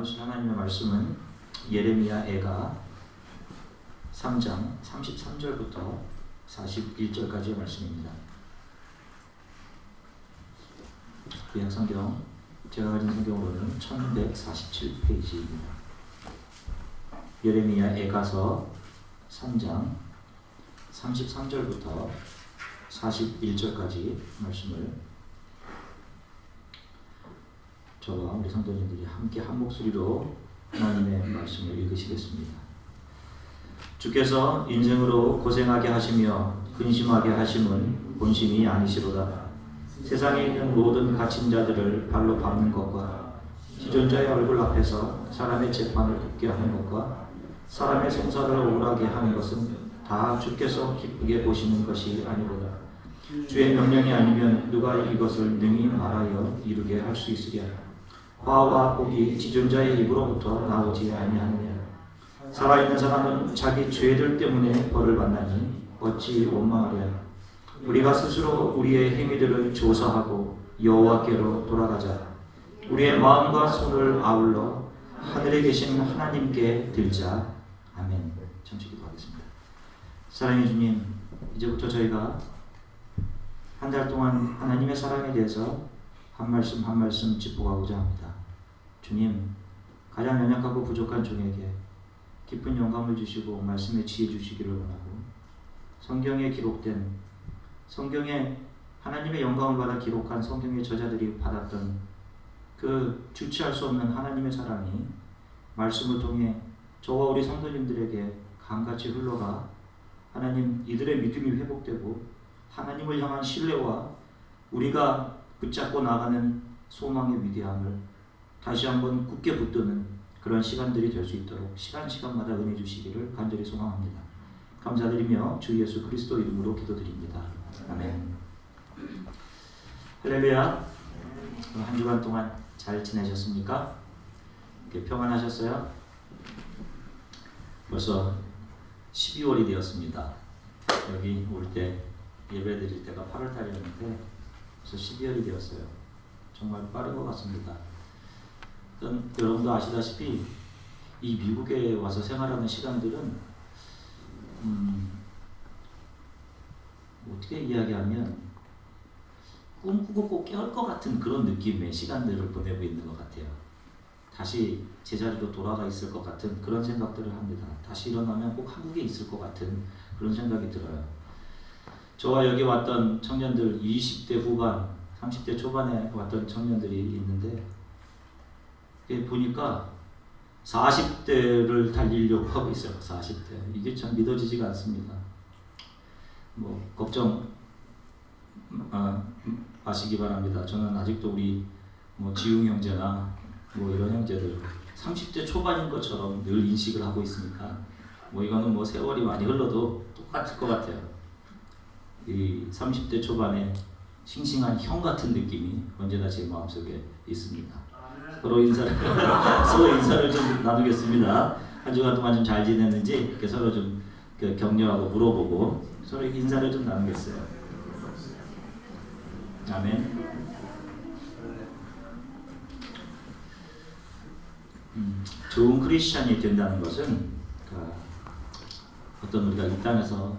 나누신 하나님의 말씀은 예레미야 애가 3장 33절부터 41절까지의 말씀입니다. 구약 성경 제가 가진 성경으로는 1147페이지입니다. 예레미야 애가서 3장 33절부터 41절까지 말씀을 저와 우리 성도님들이 함께 한 목소리로 하나님의 말씀을 읽으시겠습니다. 주께서 인생으로 고생하게 하시며 근심하게 하심은 본심이 아니시로다. 세상에 있는 모든 갇힌 자들을 발로 밟는 것과 지존자의 얼굴 앞에서 사람의 재판을 듣게 하는 것과 사람의 송사를 억울하게 하는 것은 다 주께서 기쁘게 보시는 것이 아니로다. 주의 명령이 아니면 누가 이것을 능히 말하여 이루게 할 수 있으랴. 화와 복이 지존자의 입으로부터 나오지 아니하느냐. 살아있는 사람은 자기 죄들 때문에 벌을 받나니 어찌 원망하랴. 우리가 스스로 우리의 행위들을 조사하고 여호와께로 돌아가자. 우리의 마음과 손을 아울러 하늘에 계신 하나님께 들자. 아멘. 잠시 기도하겠습니다. 사랑의 주님, 이제부터 저희가 한 달 동안 하나님의 사랑에 대해서 한 말씀 한 말씀 짚어가고자 합니다. 주님, 가장 연약하고 부족한 종에게 깊은 영감을 주시고 말씀에 지혜 주시기를 원하고, 성경에 기록된, 성경에 하나님의 영감을 받아 기록한 성경의 저자들이 받았던 그 주체할 수 없는 하나님의 사랑이 말씀을 통해 저와 우리 성도님들에게 강같이 흘러가 하나님 이들의 믿음이 회복되고 하나님을 향한 신뢰와 우리가 붙잡고 나가는 소망의 위대함을 다시 한번 굳게 붙드는 그런 시간들이 될 수 있도록 시간마다 은혜 주시기를 간절히 소망합니다. 감사드리며 주 예수 그리스도 이름으로 기도드립니다. 아멘. 할렐루야. 한 주간 동안 잘 지내셨습니까? 평안하셨어요? 벌써 12월이 되었습니다. 여기 올 때 예배 드릴 때가 8월 달이었는데 벌써 12월이 되었어요. 정말 빠른 것 같습니다. 여러분도 아시다시피 이 미국에 와서 생활하는 시간들은 어떻게 이야기하면 꿈꾸고 꼭 깨울 것 같은 그런 느낌의 시간들을 보내고 있는 것 같아요. 다시 제자리로 돌아가 있을 것 같은 그런 생각들을 합니다. 다시 일어나면 꼭 한국에 있을 것 같은 그런 생각이 들어요. 저와 여기 왔던 청년들 20대 후반, 30대 초반에 왔던 청년들이 있는데 보니까 40대를 달리려고 하고 있어요. 40대. 이게 참 믿어지지가 않습니다. 걱정 마시기 바랍니다. 저는 아직도 우리 지웅 형제나 이런 형제들 30대 초반인 것처럼 늘 인식을 하고 있으니까 이거는 세월이 많이 흘러도 똑같을 것 같아요. 이 30대 초반에 싱싱한 형 같은 느낌이 언제나 제 마음속에 있습니다. 서로 인사를 좀 나누겠습니다. 한 주간 동안 좀 잘 지냈는지 이렇게 서로 좀 격려하고 물어보고 서로 인사를 좀 나누겠어요. 아멘. 좋은 크리스찬이 된다는 것은 어떤 우리가 이 땅에서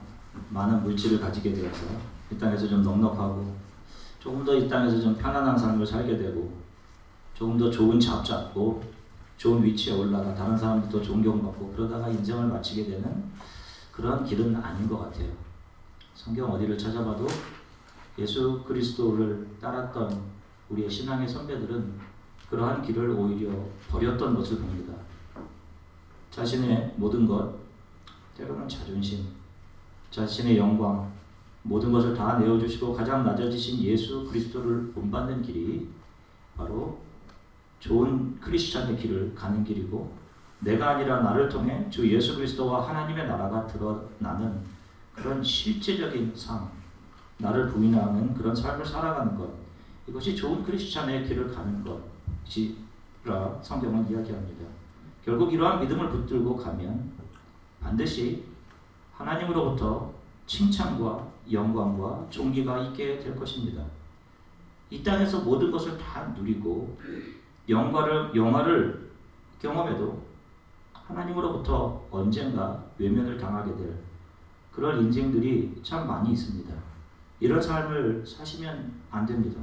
많은 물질을 가지게 되어서 이 땅에서 좀 넉넉하고 조금 더 이 땅에서 좀 편안한 삶을 살게 되고 조금 더 좋은 잡 잡고 좋은 위치에 올라가 다른 사람들도 존경받고 그러다가 인생을 마치게 되는 그런 길은 아닌 것 같아요. 성경 어디를 찾아봐도 예수 그리스도를 따랐던 우리의 신앙의 선배들은 그러한 길을 오히려 버렸던 것을 봅니다. 자신의 모든 것, 때로는 자존심, 자신의 영광, 모든 것을 다 내어주시고 가장 낮아지신 예수 그리스도를 본받는 길이 바로 좋은 크리스찬의 길을 가는 길이고, 내가 아니라 나를 통해 주 예수 그리스도와 하나님의 나라가 드러나는 그런 실제적인 삶, 나를 부인하는 그런 삶을 살아가는 것, 이것이 좋은 크리스찬의 길을 가는 것이라 성경은 이야기합니다. 결국 이러한 믿음을 붙들고 가면 반드시 하나님으로부터 칭찬과 영광과 존귀가 있게 될 것입니다. 이 땅에서 모든 것을 다 누리고 영화를 경험에도 하나님으로부터 언젠가 외면을 당하게 될 그런 인생들이 참 많이 있습니다. 이런 삶을 사시면 안 됩니다.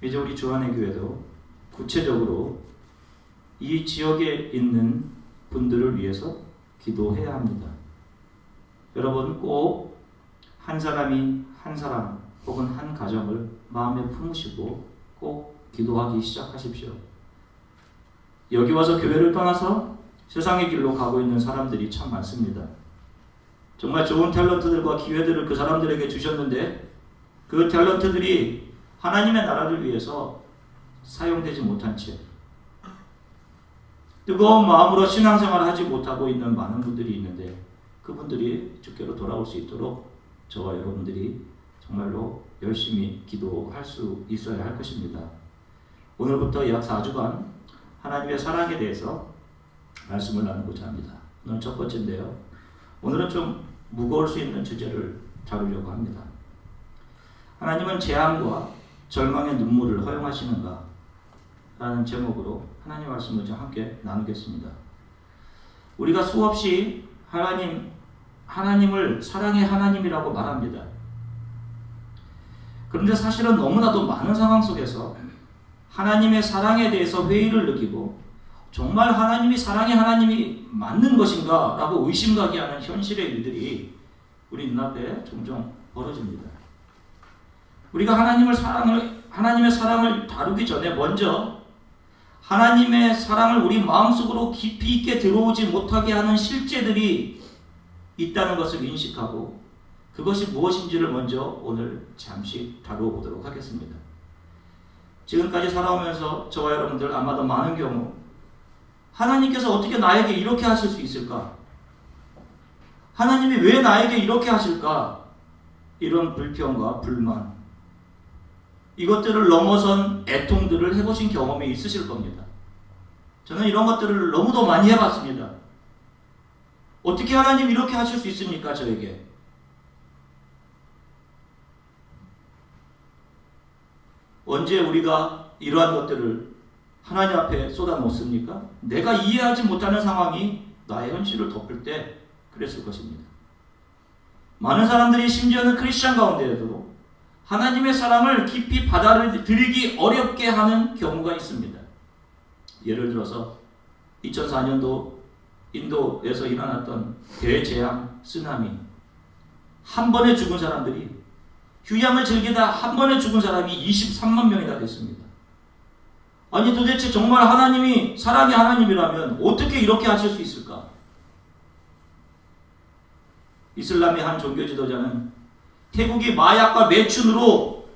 이제 우리 주안의 교회도 구체적으로 이 지역에 있는 분들을 위해서 기도해야 합니다. 여러분 꼭 한 사람이 한 사람 혹은 한 가정을 마음에 품으시고 꼭 기도하기 시작하십시오. 여기 와서 교회를 떠나서 세상의 길로 가고 있는 사람들이 참 많습니다. 정말 좋은 탤런트들과 기회들을 그 사람들에게 주셨는데 그 탤런트들이 하나님의 나라를 위해서 사용되지 못한 채 뜨거운 마음으로 신앙생활을 하지 못하고 있는 많은 분들이 있는데 그분들이 주께로 돌아올 수 있도록 저와 여러분들이 정말로 열심히 기도할 수 있어야 할 것입니다. 오늘부터 약 4주간 하나님의 사랑에 대해서 말씀을 나누고자 합니다. 오늘 첫 번째인데요. 오늘은 좀 무거울 수 있는 주제를 다루려고 합니다. 하나님은 재앙과 절망의 눈물을 허용하시는가? 라는 제목으로 하나님 말씀을 좀 함께 나누겠습니다. 우리가 수없이 하나님을 사랑의 하나님이라고 말합니다. 그런데 사실은 너무나도 많은 상황 속에서 하나님의 사랑에 대해서 회의를 느끼고 정말 하나님이 사랑의 하나님이 맞는 것인가? 라고 의심가게 하는 현실의 일들이 우리 눈앞에 종종 벌어집니다. 우리가 하나님의 사랑을 다루기 전에 먼저 하나님의 사랑을 우리 마음속으로 깊이 있게 들어오지 못하게 하는 실제들이 있다는 것을 인식하고 그것이 무엇인지를 먼저 오늘 잠시 다루어 보도록 하겠습니다. 지금까지 살아오면서 저와 여러분들 아마도 많은 경우 하나님께서 어떻게 나에게 이렇게 하실 수 있을까? 하나님이 왜 나에게 이렇게 하실까? 이런 불평과 불만 이것들을 넘어선 애통들을 해보신 경험이 있으실 겁니다. 저는 이런 것들을 너무도 많이 해봤습니다. 어떻게 하나님 이렇게 하실 수 있습니까? 저에게. 언제 우리가 이러한 것들을 하나님 앞에 쏟아놓습니까? 내가 이해하지 못하는 상황이 나의 현실을 덮을 때 그랬을 것입니다. 많은 사람들이 심지어는 크리스찬 가운데에도 하나님의 사랑을 깊이 받아들이기 어렵게 하는 경우가 있습니다. 예를 들어서 2004년도 인도에서 일어났던 대재앙, 쓰나미 한 번에 죽은 사람들이 휴양을 즐기다 한 번에 죽은 사람이 23만 명이나 됐습니다. 아니 도대체 정말 하나님이 사랑의 하나님이라면 어떻게 이렇게 하실 수 있을까? 이슬람의 한 종교 지도자는 태국이 마약과 매춘으로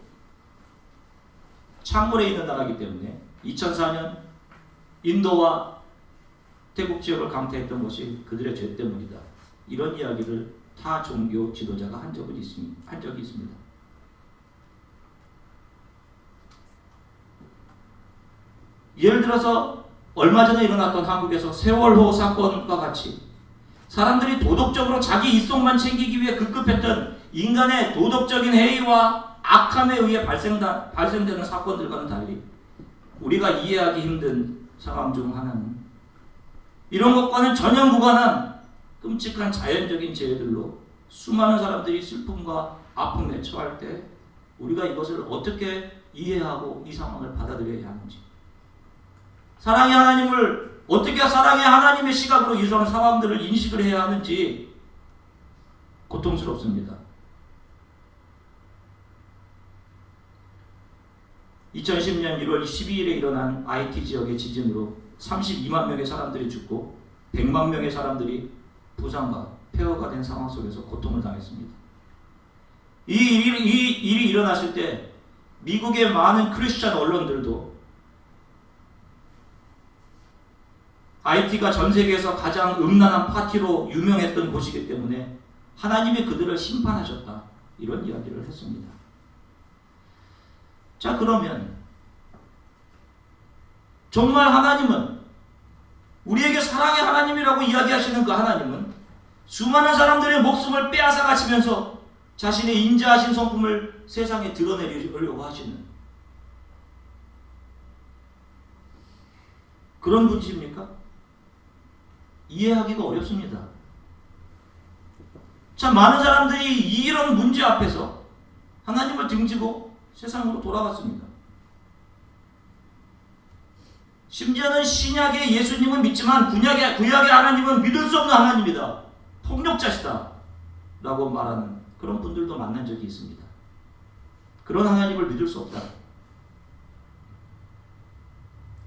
창궐해 있는 나라이기 때문에 2004년 인도와 태국 지역을 강타했던 것이 그들의 죄 때문이다. 이런 이야기를 타 종교 지도자가 한 적이 있습니다. 예를 들어서 얼마 전에 일어났던 한국에서 세월호 사건과 같이 사람들이 도덕적으로 자기 이속만 챙기기 위해 급급했던 인간의 도덕적인 해이와 악함에 의해 발생되는 사건들과는 달리 우리가 이해하기 힘든 상황 중 하나는 이런 것과는 전혀 무관한 끔찍한 자연적인 재해들로 수많은 사람들이 슬픔과 아픔에 처할 때 우리가 이것을 어떻게 이해하고 이 상황을 받아들여야 하는지, 사랑의 하나님을 어떻게 사랑의 하나님의 시각으로 이런 상황들을 인식을 해야 하는지 고통스럽습니다. 2010년 1월 12일에 일어난 IT 지역의 지진으로 32만 명의 사람들이 죽고 100만 명의 사람들이 부상과 폐허가 된 상황 속에서 고통을 당했습니다. 이 일이 일어났을 때 미국의 많은 크리스찬 언론들도 IT가 전 세계에서 가장 음란한 파티로 유명했던 곳이기 때문에 하나님이 그들을 심판하셨다. 이런 이야기를 했습니다. 자, 그러면 정말 하나님은 우리에게 사랑의 하나님이라고 이야기하시는 그 하나님은 수많은 사람들의 목숨을 빼앗아 가시면서 자신의 인자하신 성품을 세상에 드러내려고 하시는 그런 분이십니까? 이해하기가 어렵습니다. 참 많은 사람들이 이런 문제 앞에서 하나님을 등지고 세상으로 돌아갔습니다. 심지어는 신약의 예수님은 믿지만 구약의 하나님은 믿을 수 없는 하나님이다. 폭력자시다. 라고 말하는 그런 분들도 만난 적이 있습니다. 그런 하나님을 믿을 수 없다.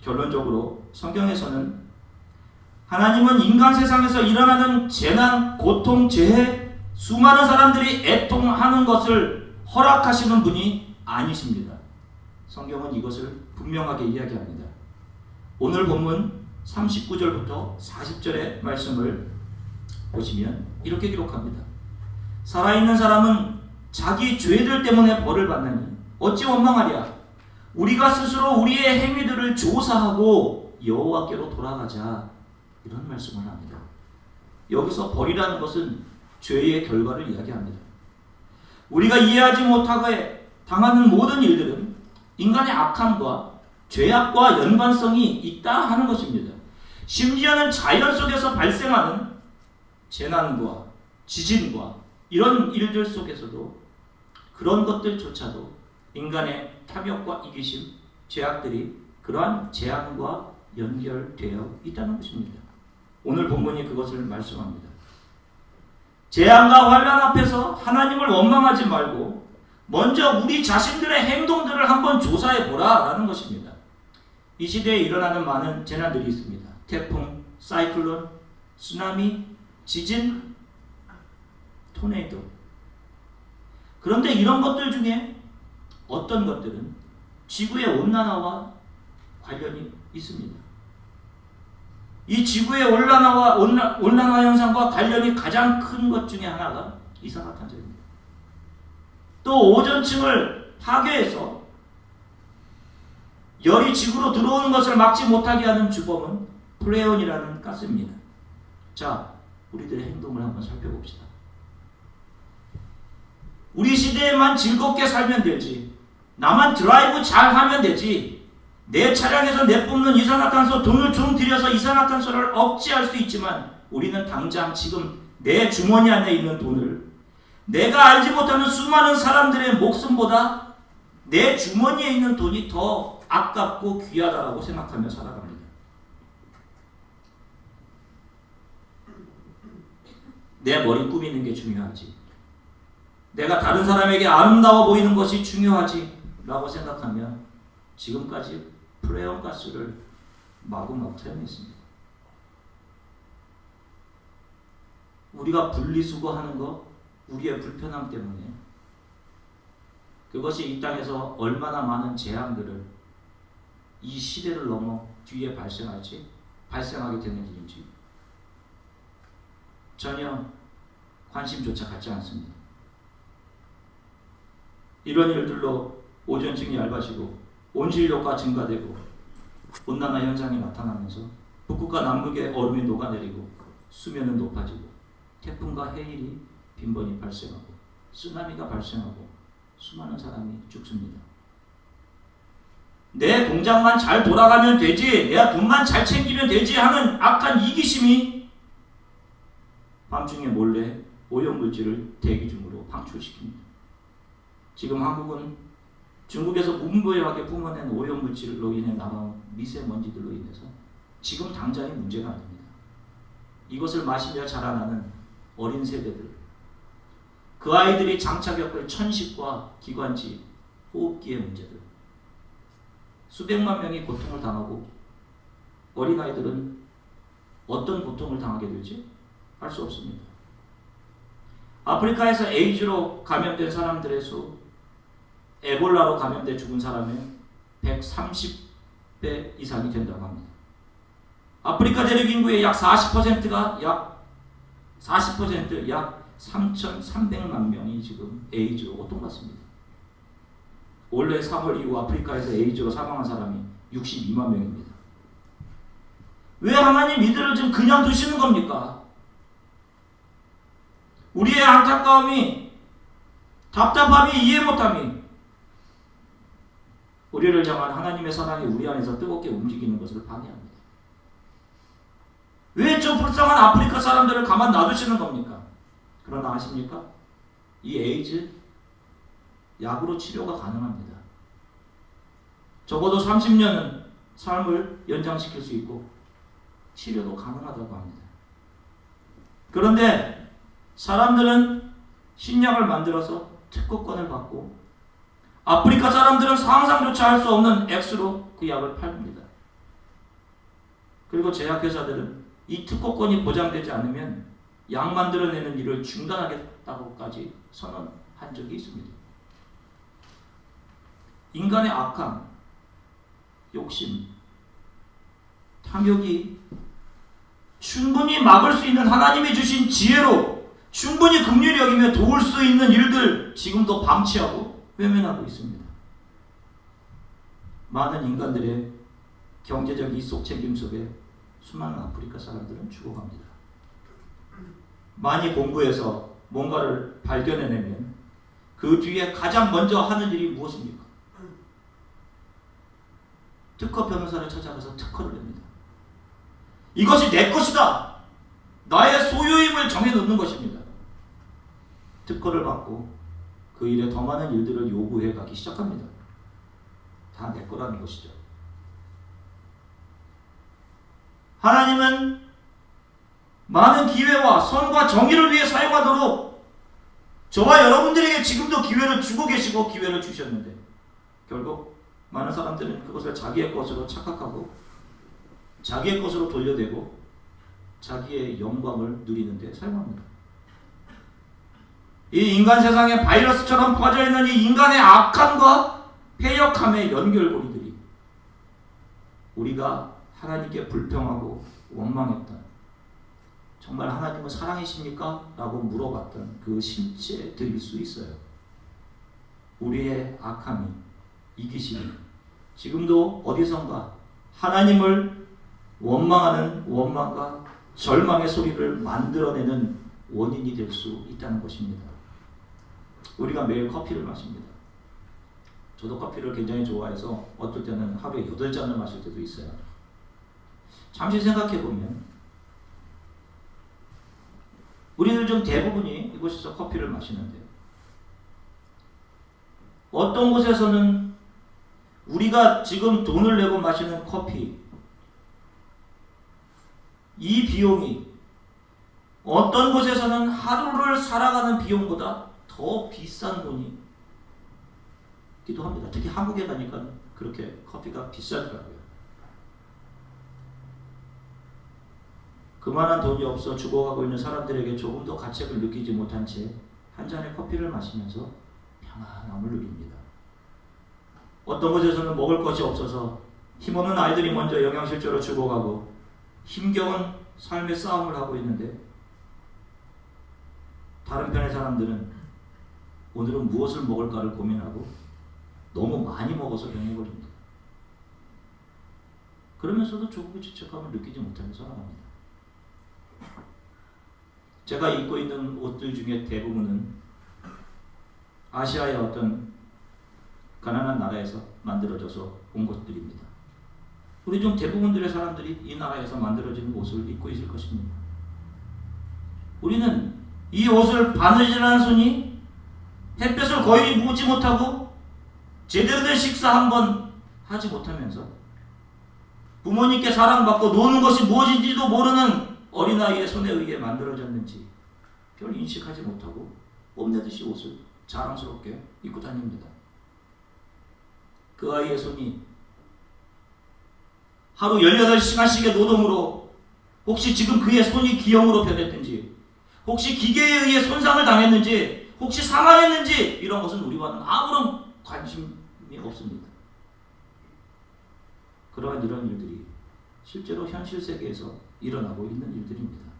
결론적으로 성경에서는 하나님은 인간 세상에서 일어나는 재난, 고통, 재해, 수많은 사람들이 애통하는 것을 허락하시는 분이 아니십니다. 성경은 이것을 분명하게 이야기합니다. 오늘 본문 39절부터 40절의 말씀을 보시면 이렇게 기록합니다. 살아있는 사람은 자기 죄들 때문에 벌을 받나니 어찌 원망하랴. 우리가 스스로 우리의 행위들을 조사하고 여호와께로 돌아가자. 이런 말씀을 합니다. 여기서 벌이라는 것은 죄의 결과를 이야기합니다. 우리가 이해하지 못하게 당하는 모든 일들은 인간의 악함과 죄악과 연관성이 있다 하는 것입니다. 심지어는 자연 속에서 발생하는 재난과 지진과 이런 일들 속에서도 그런 것들조차도 인간의 탐욕과 이기심, 죄악들이 그러한 재앙과 연결되어 있다는 것입니다. 오늘 본문이 그것을 말씀합니다. 재앙과 환난 앞에서 하나님을 원망하지 말고 먼저 우리 자신들의 행동들을 한번 조사해 보라라는 것입니다. 이 시대에 일어나는 많은 재난들이 있습니다. 태풍, 사이클론, 쓰나미, 지진, 토네이도. 그런데 이런 것들 중에 어떤 것들은 지구의 온난화와 관련이 있습니다. 이 지구의 온난화 현상과 관련이 가장 큰 것 중에 하나가 이산화탄소입니다. 또 오존층을 파괴해서 열이 지구로 들어오는 것을 막지 못하게 하는 주범은 프레온이라는 가스입니다. 자, 우리들의 행동을 한번 살펴봅시다. 우리 시대에만 즐겁게 살면 되지. 나만 드라이브 잘 하면 되지. 내 차량에서 내뿜는 이산화탄소 돈을 좀 들여서 이산화탄소를 억제할 수 있지만 우리는 당장 지금 내 주머니 안에 있는 돈을 내가 알지 못하는 수많은 사람들의 목숨보다 내 주머니에 있는 돈이 더 아깝고 귀하다라고 생각하며 살아갑니다. 내 머리 꾸미는 게 중요하지. 내가 다른 사람에게 아름다워 보이는 것이 중요하지 라고 생각하며 지금까지 프레온 가스를 마구마구 사용했습니다. 우리가 분리수거하는 것, 우리의 불편함 때문에 그것이 이 땅에서 얼마나 많은 재앙들을 이 시대를 넘어 뒤에 발생하게 되는 일인지 전혀 관심조차 갖지 않습니다. 이런 일들로 오존층이 얇아지고 온실효과 증가되고 온난화 현상이 나타나면서 북극과 남극의 얼음이 녹아내리고 수면은 높아지고 태풍과 해일이 빈번히 발생하고 쓰나미가 발생하고 수많은 사람이 죽습니다. 내 공장만 잘 돌아가면 되지, 내가 돈만 잘 챙기면 되지 하는 악한 이기심이 밤중에 몰래 오염물질을 대기 중으로 방출시킵니다. 지금 한국은 중국에서 무분별하게 뿜어낸 오염물질로 인해 나온 미세먼지들로 인해서 지금 당장의 문제가 아닙니다. 이것을 마시며 자라나는 어린 세대들, 그 아이들이 장차 겪을 천식과 기관지, 호흡기의 문제들, 수백만 명이 고통을 당하고 어린아이들은 어떤 고통을 당하게 될지 알 수 없습니다. 아프리카에서 에이즈로 감염된 사람들의 수, 에볼라로 감염돼 죽은 사람의 130배 이상이 된다고 합니다. 아프리카 대륙 인구의 약 40%가 약 3,300만 명이 지금 에이즈로 고통받습니다. 올해 3월 이후 아프리카에서 에이즈로 사망한 사람이 62만 명입니다. 왜 하나님 이들을 좀 그냥 두시는 겁니까? 우리의 안타까움이, 답답함이, 이해 못함이 우리를 향한 하나님의 사랑이 우리 안에서 뜨겁게 움직이는 것을 방해합니다. 왜 저 불쌍한 아프리카 사람들을 가만 놔두시는 겁니까? 그러나 아십니까? 이 에이즈 약으로 치료가 가능합니다. 적어도 30년은 삶을 연장시킬 수 있고 치료도 가능하다고 합니다. 그런데 사람들은 신약을 만들어서 특허권을 받고 아프리카 사람들은 상상조차 할 수 없는 액수로 그 약을 팔립니다. 그리고 제약회사들은 이 특허권이 보장되지 않으면 약 만들어내는 일을 중단하겠다고까지 선언한 적이 있습니다. 인간의 악함, 욕심, 탐욕이 충분히 막을 수 있는 하나님이 주신 지혜로 충분히 긍휼히 여기며 도울 수 있는 일들 지금도 방치하고 외면하고 있습니다. 많은 인간들의 경제적 이속 책임 속에 수많은 아프리카 사람들은 죽어갑니다. 많이 공부해서 뭔가를 발견해내면 그 뒤에 가장 먼저 하는 일이 무엇입니까? 특허 변호사를 찾아가서 특허를 냅니다. 이것이 내 것이다. 나의 소유임을 정해놓는 것입니다. 특허를 받고 그 일에 더 많은 일들을 요구해 가기 시작합니다. 다 내 거라는 것이죠. 하나님은 많은 기회와 선과 정의를 위해 사용하도록 저와 여러분들에게 지금도 기회를 주고 계시고 기회를 주셨는데 결국 많은 사람들은 그것을 자기의 것으로 착각하고 자기의 것으로 돌려대고 자기의 영광을 누리는 데 사용합니다. 이 인간 세상에 바이러스처럼 퍼져있는 이 인간의 악함과 패역함의 연결고리들이 우리가 하나님께 불평하고 원망했던 정말 하나님은 사랑이십니까? 라고 물어봤던 그 실체들일 수 있어요. 우리의 악함이 이기심이 지금도 어디선가 하나님을 원망하는 원망과 절망의 소리를 만들어내는 원인이 될 수 있다는 것입니다. 우리가 매일 커피를 마십니다. 저도 커피를 굉장히 좋아해서 어떨 때는 하루에 8잔을 마실 때도 있어요. 잠시 생각해보면 우리들 중 대부분이 이곳에서 커피를 마시는데 어떤 곳에서는 우리가 지금 돈을 내고 마시는 커피 이 비용이 어떤 곳에서는 하루를 살아가는 비용보다 더 비싼 돈이기도 합니다. 특히 한국에 가니까 그렇게 커피가 비싸더라고요. 그만한 돈이 없어 죽어가고 있는 사람들에게 조금 더 가책을 느끼지 못한 채 한 잔의 커피를 마시면서 평안함을 누립니다. 어떤 곳에서는 먹을 것이 없어서 힘없는 아이들이 먼저 영양실조로 죽어가고 힘겨운 삶의 싸움을 하고 있는데 다른 편의 사람들은 오늘은 무엇을 먹을까를 고민하고 너무 많이 먹어서 병에 걸립니다. 그러면서도 조금의 죄책감을 느끼지 못하면서 살아갑니다. 제가 입고 있는 옷들 중에 대부분은 아시아의 어떤 가난한 나라에서 만들어져서 온 것들입니다. 우리 중 대부분들의 사람들이 이 나라에서 만들어진 옷을 입고 있을 것입니다. 우리는 이 옷을 바느질하는 손이 햇볕을 거의 보지 못하고 제대로 된 식사 한 번 하지 못하면서 부모님께 사랑받고 노는 것이 무엇인지도 모르는 어린아이의 손에 의해 만들어졌는지 별 인식하지 못하고 뽐내듯이 옷을 자랑스럽게 입고 다닙니다. 그 아이의 손이 하루 18시간씩의 노동으로 혹시 지금 그의 손이 기형으로 변했든지 혹시 기계에 의해 손상을 당했는지 혹시 사망했는지 이런 것은 우리와는 아무런 관심이 없습니다. 그러한 이런 일들이 실제로 현실 세계에서 일어나고 있는 일들입니다.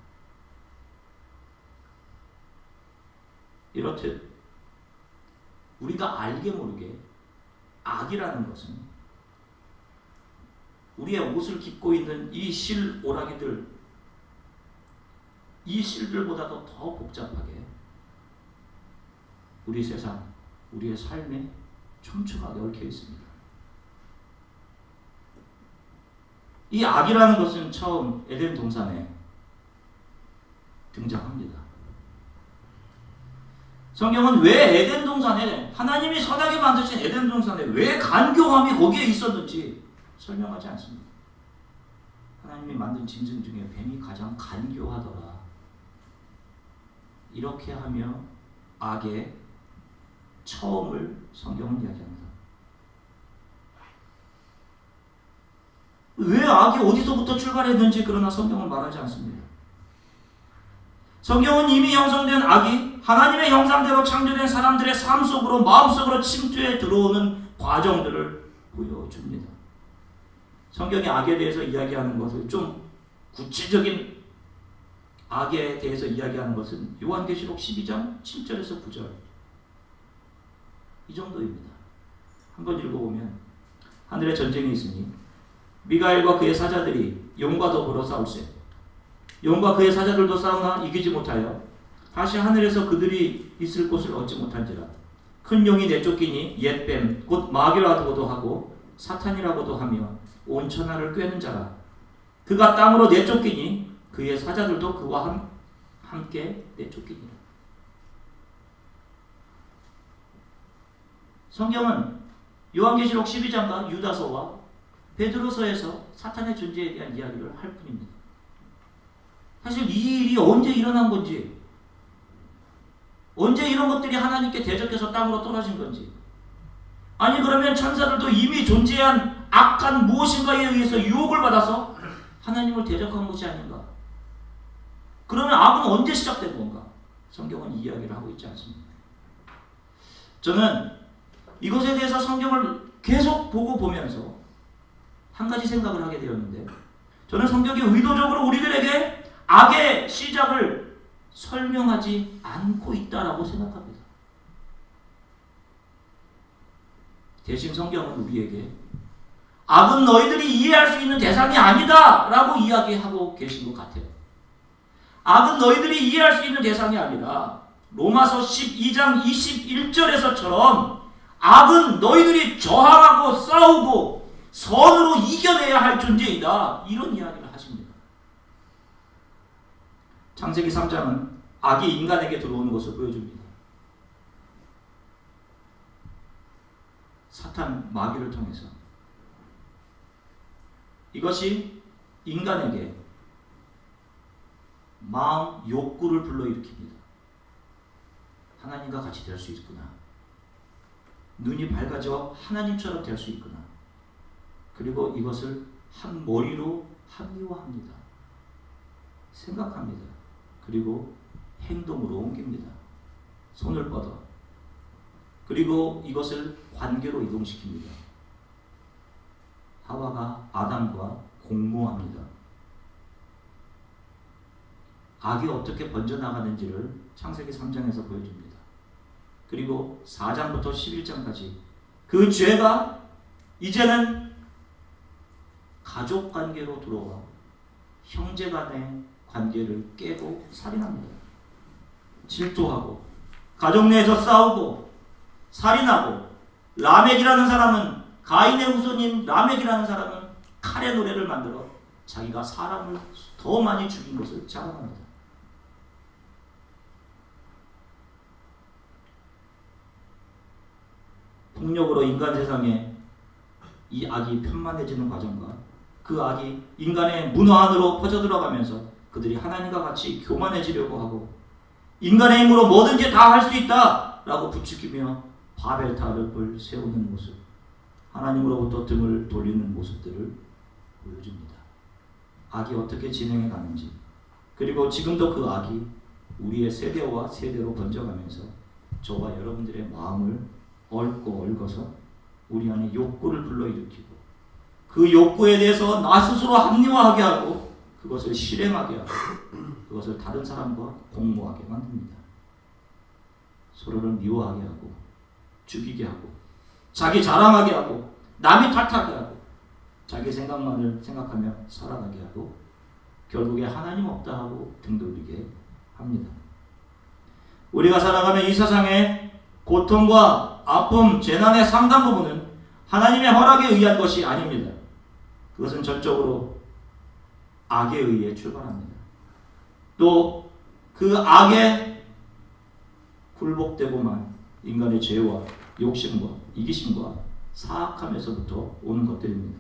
이렇듯 우리가 알게 모르게 악이라는 것은 우리의 옷을 깃고 있는 이 실오라기들, 이 실들보다도 더 복잡하게 우리 세상, 우리의 삶에 촘촘하게 얽혀 있습니다. 이 악이라는 것은 처음 에덴 동산에 등장합니다. 성경은 왜 에덴 동산에, 하나님이 선하게 만드신 에덴 동산에 왜 간교함이 거기에 있었는지 설명하지 않습니다. 하나님이 만든 짐승 중에 뱀이 가장 간교하더라. 이렇게 하며 악의 처음을 성경은 이야기합니다. 왜 악이 어디서부터 출발했는지 그러나 성경은 말하지 않습니다. 성경은 이미 형성된 악이 하나님의 형상대로 창조된 사람들의 삶 속으로, 마음속으로 침투해 들어오는 과정들을 보여줍니다. 성경이 악에 대해서 이야기하는 것을, 좀 구체적인 악에 대해서 이야기하는 것은 요한계시록 12장 7절에서 9절 이 정도입니다. 한번 읽어보면, 하늘에 전쟁이 있으니 미가엘과 그의 사자들이 용과 더불어 싸울세. 용과 그의 사자들도 싸우나 이기지 못하여 다시 하늘에서 그들이 있을 곳을 얻지 못한지라. 큰 용이 내쫓기니 옛뱀 곧 마귀라고도 하고 사탄이라고도 하며 온 천하를 꿰는 자라. 그가 땅으로 내쫓기니 그의 사자들도 그와 함께 내쫓기니라. 성경은 요한계시록 12장과 유다서와 베드로서에서 사탄의 존재에 대한 이야기를 할 뿐입니다. 사실 이 일이 언제 일어난 건지, 언제 이런 것들이 하나님께 대적해서 땅으로 떨어진 건지, 아니 그러면 천사들도 이미 존재한 악한 무엇인가에 의해서 유혹을 받아서 하나님을 대적한 것이 아닌가? 그러면 악은 언제 시작된 건가? 성경은 이 이야기를 하고 있지 않습니다. 저는 이것에 대해서 성경을 계속 보면서 한 가지 생각을 하게 되었는데, 저는 성경이 의도적으로 우리들에게 악의 시작을 설명하지 않고 있다라고 생각합니다. 대신 성경은 우리에게 악은 너희들이 이해할 수 있는 대상이 아니다 라고 이야기하고 계신 것 같아요. 악은 너희들이 이해할 수 있는 대상이 아니라 로마서 12장 21절에서처럼 악은 너희들이 저항하고 싸우고 선으로 이겨내야 할 존재이다, 이런 이야기를 하십니다. 창세기 3장은 악이 인간에게 들어오는 것을 보여줍니다. 사탄, 마귀를 통해서 이것이 인간에게 마음 욕구를 불러일으킵니다. 하나님과 같이 될 수 있구나. 눈이 밝아져 하나님처럼 될 수 있구나. 그리고 이것을 한 머리로 합리화합니다. 생각합니다. 그리고 행동으로 옮깁니다. 손을 뻗어. 그리고 이것을 관계로 이동시킵니다. 하와가 아담과 공모합니다. 악이 어떻게 번져나가는지를 창세기 3장에서 보여줍니다. 그리고 4장부터 11장까지 그 죄가 이제는 가족 관계로 들어와 형제 간의 관계를 깨고 살인합니다. 질투하고 가족 내에서 싸우고 살인하고, 라멕이라는 사람은, 가인의 후손인 라멕이라는 사람은 칼의 노래를 만들어 자기가 사람을 더 많이 죽인 것을 자랑합니다. 폭력으로 인간 세상에 이 악이 편만해지는 과정과 그 악이 인간의 문화 안으로 퍼져들어가면서 그들이 하나님과 같이 교만해지려고 하고 인간의 힘으로 뭐든지 다 할 수 있다 라고 부추기며 바벨탑을 세우는 모습, 하나님으로부터 등을 돌리는 모습들을 보여줍니다. 악이 어떻게 진행해 가는지, 그리고 지금도 그 악이 우리의 세대와 세대로 번져가면서 저와 여러분들의 마음을 얽고 얽어서 우리 안에 욕구를 불러일으키고 그 욕구에 대해서 나 스스로 합리화하게 하고 그것을 실행하게 하고 그것을 다른 사람과 공모하게 만듭니다. 서로를 미워하게 하고 죽이게 하고 자기 자랑하게 하고 남이 탓하게 하고 자기 생각만을 생각하며 살아가게 하고 결국에 하나님 없다 하고 등 돌리게 합니다. 우리가 살아가는 이 세상의 고통과 아픔, 재난의 상당 부분은 하나님의 허락에 의한 것이 아닙니다. 그것은 전적으로 악에 의해 출발합니다. 또 그 악에 굴복되고만 인간의 죄와 욕심과 이기심과 사악함에서부터 오는 것들입니다.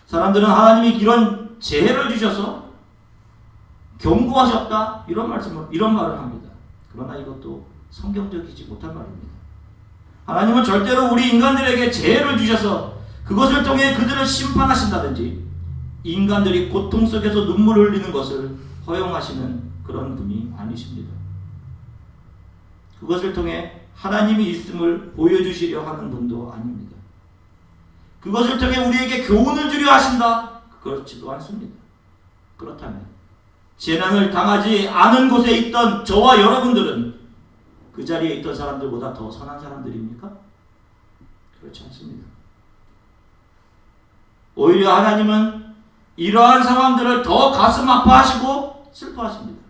사람들은 하나님이 이런 재해를 주셔서 경고하셨다 이런 말을 합니다. 그러나 이것도 성경적이지 못한 말입니다. 하나님은 절대로 우리 인간들에게 재해를 주셔서 그것을 통해 그들을 심판하신다든지 인간들이 고통 속에서 눈물을 흘리는 것을 허용하시는 그런 분이 아니십니다. 그것을 통해 하나님이 있음을 보여주시려 하는 분도 아닙니다. 그것을 통해 우리에게 교훈을 주려 하신다? 그렇지도 않습니다. 그렇다면 재난을 당하지 않은 곳에 있던 저와 여러분들은 그 자리에 있던 사람들보다 더 선한 사람들입니까? 그렇지 않습니다. 오히려 하나님은 이러한 상황들을 더 가슴 아파하시고 슬퍼하십니다.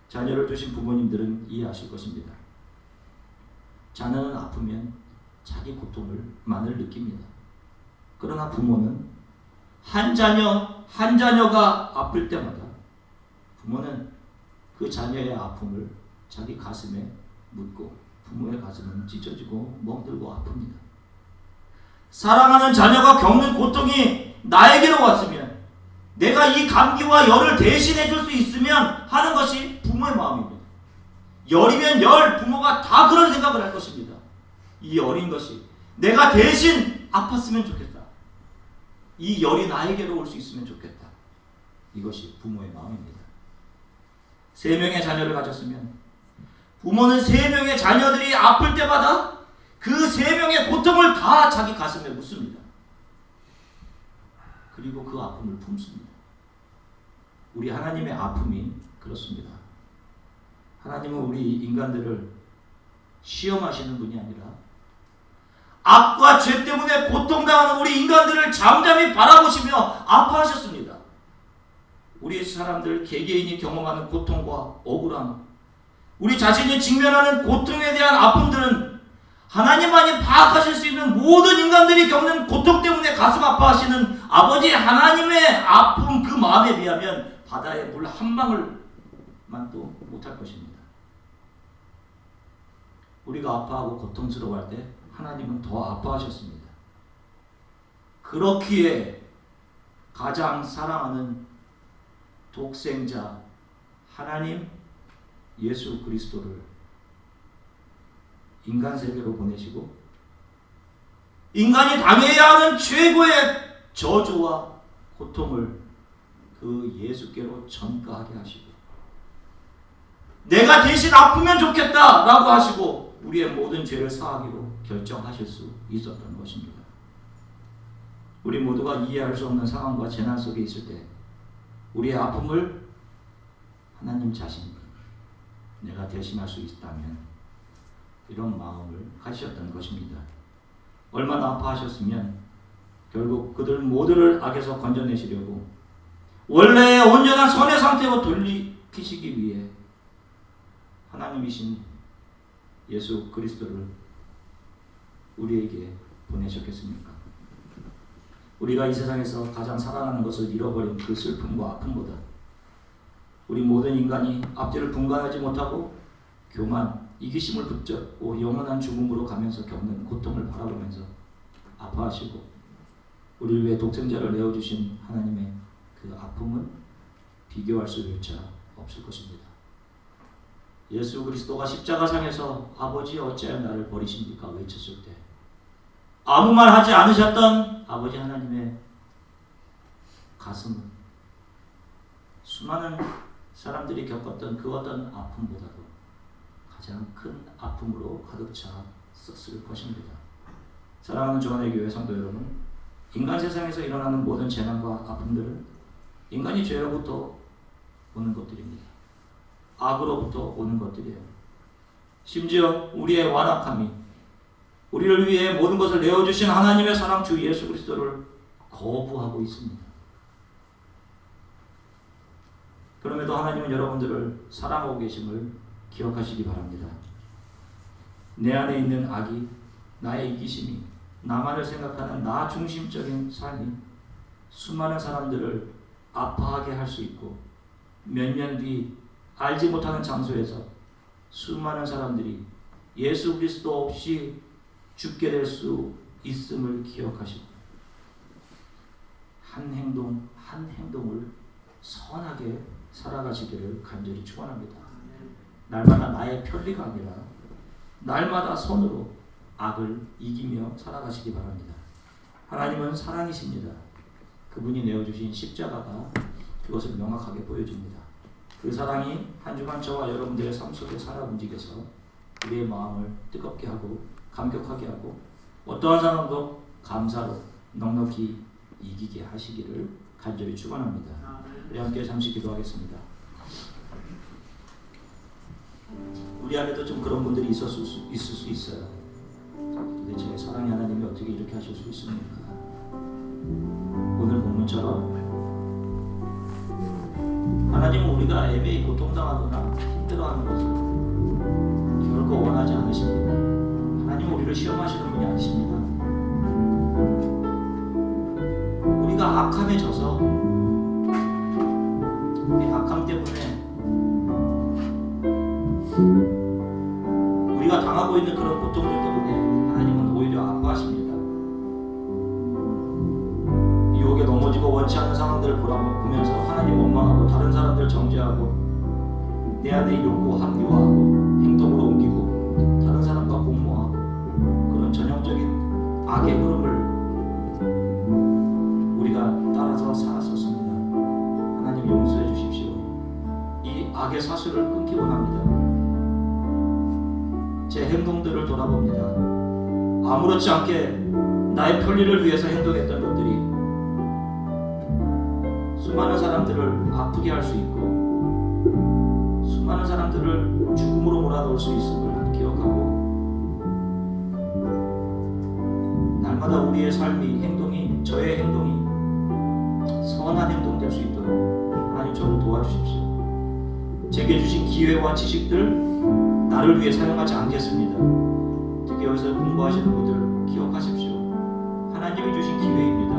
자녀를 두신 부모님들은 이해하실 것입니다. 자녀는 아프면 자기 고통을만을 느낍니다. 그러나 부모는 한 자녀가 아플 때마다 부모는 그 자녀의 아픔을 자기 가슴에 묻고 부모의 가슴은 찢어지고 멍들고 아픕니다. 사랑하는 자녀가 겪는 고통이 나에게로 왔으면 내가 이 감기와 열을 대신해 줄 수 있으면 하는 것이 부모의 마음입니다. 열이면 열, 부모가 다 그런 생각을 할 것입니다. 이 열인 것이 내가 대신 아팠으면 좋겠다. 이 열이 나에게로 올 수 있으면 좋겠다. 이것이 부모의 마음입니다. 3명의 자녀를 가졌으면 부모는 3명의 자녀들이 아플 때마다 그 3명의 고통을 다 자기 가슴에 묻습니다. 그리고 그 아픔을 품습니다. 우리 하나님의 아픔이 그렇습니다. 하나님은 우리 인간들을 시험하시는 분이 아니라 악과 죄 때문에 고통당하는 우리 인간들을 잠잠히 바라보시며 아파하셨습니다. 우리 사람들 개개인이 경험하는 고통과 억울함, 우리 자신이 직면하는 고통에 대한 아픔들은 하나님만이 파악하실 수 있는 모든 인간들이 겪는 고통 때문에 가슴 아파하시는 아버지 하나님의 아픔 그 마음에 비하면 바다의 물 한 방울만도 못할 것입니다. 우리가 아파하고 고통스러워할 때 하나님은 더 아파하셨습니다. 그렇기에 가장 사랑하는 독생자 하나님 예수 그리스도를 인간 세계로 보내시고 인간이 당해야 하는 최고의 저주와 고통을 그 예수께로 전가하게 하시고 내가 대신 아프면 좋겠다 라고 하시고 우리의 모든 죄를 사하기로 결정하실 수 있었던 것입니다. 우리 모두가 이해할 수 없는 상황과 재난 속에 있을 때 우리의 아픔을 하나님 자신이 내가 대신할 수 있다면 이런 마음을 가지셨던 것입니다. 얼마나 아파하셨으면 결국 그들 모두를 악에서 건져내시려고 원래의 온전한 선의 상태로 돌리키시기 위해 하나님이신 예수 그리스도를 우리에게 보내셨겠습니까? 우리가 이 세상에서 가장 사랑하는 것을 잃어버린 그 슬픔과 아픔보다 우리 모든 인간이 앞뒤를 분간하지 못하고 교만, 이기심을 붙잡고 영원한 죽음으로 가면서 겪는 고통을 바라보면서 아파하시고 우리를 위해 독생자를 내어주신 하나님의 그 아픔은 비교할 수조차 없을 것입니다. 예수 그리스도가 십자가상에서 아버지 어찌하여 나를 버리십니까 외쳤을 때 아무 말 하지 않으셨던 아버지 하나님의 가슴은 수많은 사람들이 겪었던 그 어떤 아픔보다도 가장 큰 아픔으로 가득 찼을 것입니다. 사랑하는 주안의 교회 성도 여러분, 인간 세상에서 일어나는 모든 재난과 아픔들은 인간이 죄로부터 오는 것들입니다. 악으로부터 오는 것들이에요. 심지어 우리의 완악함이 우리를 위해 모든 것을 내어주신 하나님의 사랑 주 예수 그리스도를 거부하고 있습니다. 그럼에도 하나님은 여러분들을 사랑하고 계심을 기억하시기 바랍니다. 내 안에 있는 악이, 나의 이기심이, 나만을 생각하는 나 중심적인 삶이 수많은 사람들을 아파하게 할 수 있고 몇 년 뒤 알지 못하는 장소에서 수많은 사람들이 예수 그리스도 없이 죽게 될 수 있음을 기억하시고 한 행동 한 행동을 선하게 살아가시기를 간절히 축원합니다. 날마다 나의 편리가 아니라 날마다 손으로 악을 이기며 살아가시기 바랍니다. 하나님은 사랑이십니다. 그분이 내어주신 십자가가 그것을 명확하게 보여줍니다. 그 사랑이 한 주간 저와 여러분들의 삶 속에 살아 움직여서 우리의 마음을 뜨겁게 하고 감격하게 하고 어떠한 상황도 감사로 넉넉히 이기게 하시기를 간절히 축원합니다. 우리 함께 잠시 기도하겠습니다. 우리 안에도 좀 그런 분들이 있을 수 있어요. 도대체 사랑의 하나님이 어떻게 이렇게 하실 수 있습니까? 오늘 본문처럼 하나님은 우리가 애매히 고통당하거나 힘들어하는 것을 결코 원하지 않으십니다. 하나님은 우리를 시험하시는 분이 아니십니다. 우리가 악함에 져서 이 악함 때문에 우리가 당하고 있는 그런 고통들 때문에 하나님은 오히려 아파하십니다. 유혹에 넘어지고 원치 않는 상황들을 보면서 하나님 원망하고 다른 사람들 정죄하고 내 안에 욕구 합리화하고 행동으로 옮기고 다른 사람과 공모하고 그런 전형적인 악의 흐름을 우리가 따라서 살았었습니다. 하나님 용서해 주십시오. 이 악의 사슬을 끊기 원합니다. 제 행동들을 돌아봅니다. 아무렇지 않게 나의 편리를 위해서 행동했던 것들이 수많은 사람들을 아프게 할 수 있고 수많은 사람들을 죽음으로 몰아넣을 수 있음을 기억하고 날마다 우리의 삶이 행동이 저의 행동이 선한 행동 될 수 있도록 하나님 저를 도와주십시오. 제게 주신 기회와 지식들 나를 위해 사용하지 않겠습니다. 특히 여기서 공부하시는 분들 기억하십시오. 하나님이 주신 기회입니다.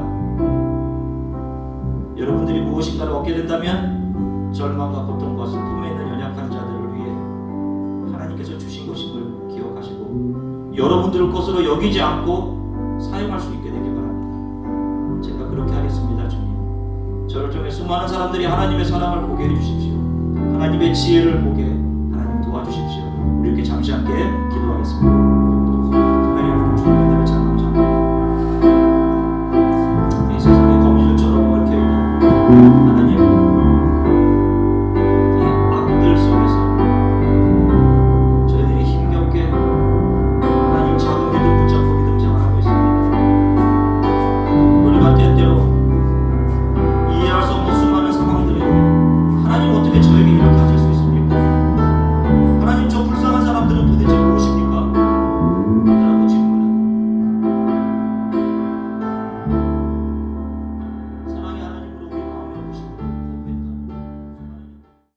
여러분들이 무엇인가를 얻게 된다면 절망과 고통과 슬픔에 있는 연약한 자들을 위해 하나님께서 주신 것임을 기억하시고 여러분들 것으로 여기지 않고 사용할 수 있게 되길 바랍니다. 제가 그렇게 하겠습니다. 주님, 저를 통해 수많은 사람들이 하나님의 사랑을 보게 해주십시오. 하나님의 지혜를 보게 하나님 도와주십시오. 우리 이렇게 잠시 함께 기도하겠습니다. 하나님, 주님 때문에 참 감사합니다. 이 세상의 거미줄처럼 얽혀 있는 하나님, 이 악들 속에서 저희들이 힘겹게 하나님 작은 믿음 붙잡고 믿음 생활하고 있습니다. 우리가 때때로 이해할 수 없는 수많은 상황들에 하나님 어떻게 저에게